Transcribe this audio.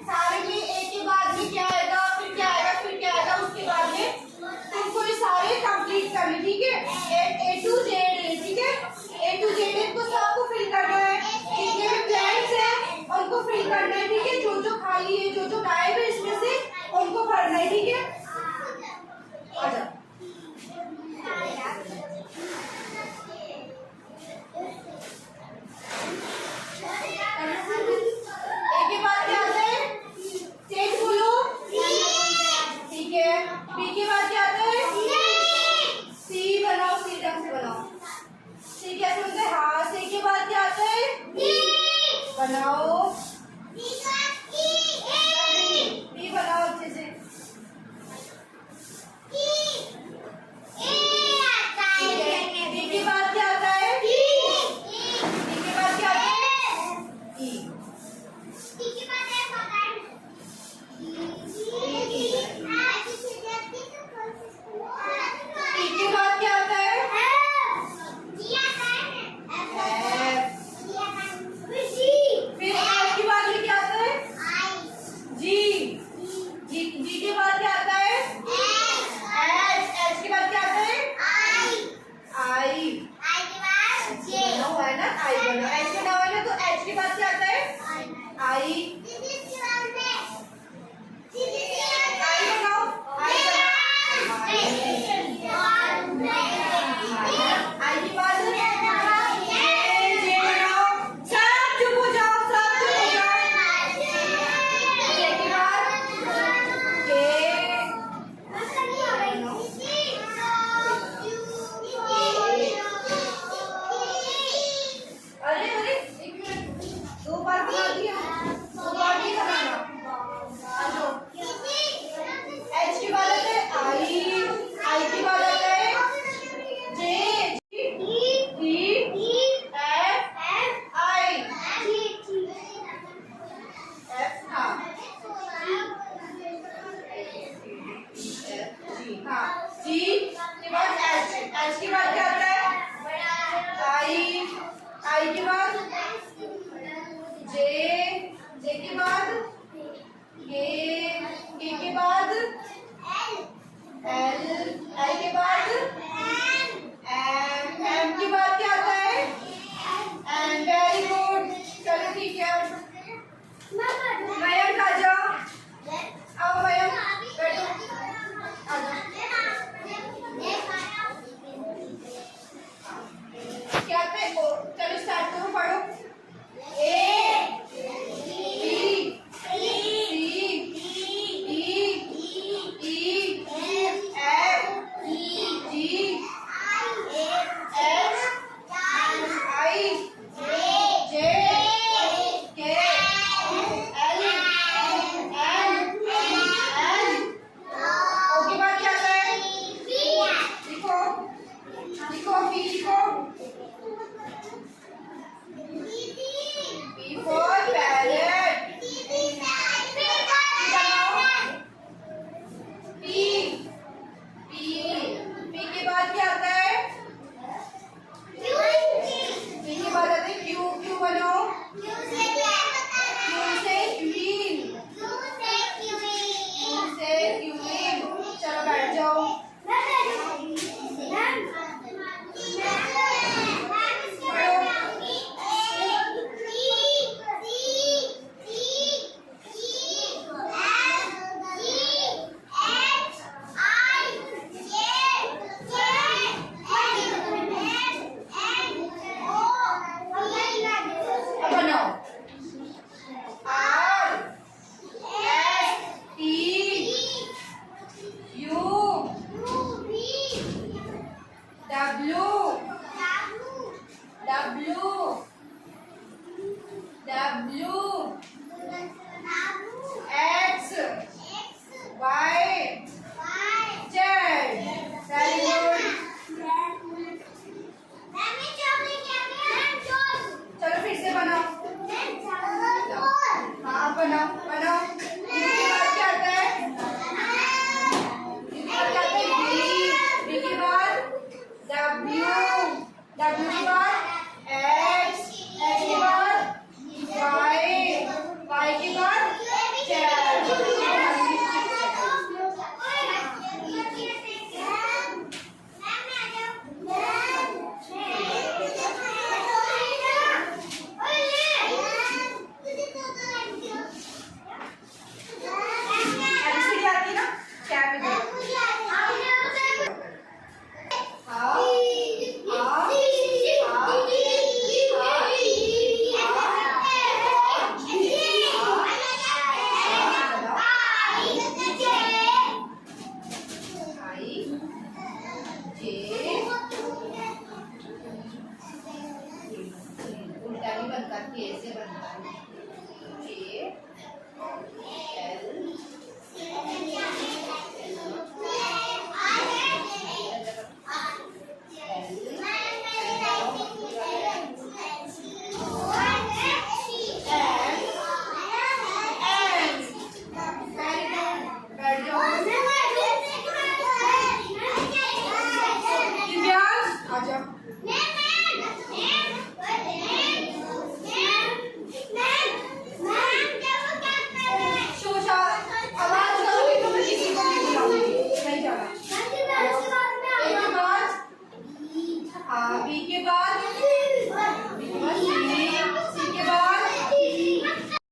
सारे में ए के बाद में क्या आएगा, फिर क्या आएगा, फिर क्या आएगा, उसके बाद में तुमको ये सारे कंप्लीट करने, ठीक है। ए टू जेड है, ठीक है। ए टू जेड इनको सबको फिल करना है, ठीक है। ब्लैंक्स है उनको फिल करना है, ठीक है। जो जो खाली है, जो जो गायब है इसमें से उनको भरना है, ठीक है। आजा बनाओ, बी बनाओ अच्छे से। बी के बाद क्या आता है, बी के बाद क्या आता है, ई। ई के बाद क्या आता है, जी के बाद क्या आता है, एच। एच के बाद क्या आता है, आई। बना हुआ है ना, आई बना, एच बना हुआ है ना, तो एच के बाद क्या आता है, आई। आई बनाओ, आई के बाद एच के बाद क्या आता है, आई। आई के बाद जे। जे के बाद के। के बाद एल। एल के बाद एम। एम के बाद क्या आता है, एम। वेरी गुड, चलो ठीक है। मयंक आ जाओ, आओ मयंक बैठो, आ जाओ। क्या पे ओ, चलो स्टार्ट करो, पढ़ो। A B C D E F G H I J K L M N. ओ के बाद क्या आता है, लिखो लिखो, बी लिखो। B for parrot. P के बाद क्या आता है, P के बाद आता है Q। Q बनाओ, Q से क्वीन, Q से क्वीन। चलो बैठ जाओ। W के बाद X, X के बाद Y, बनता है।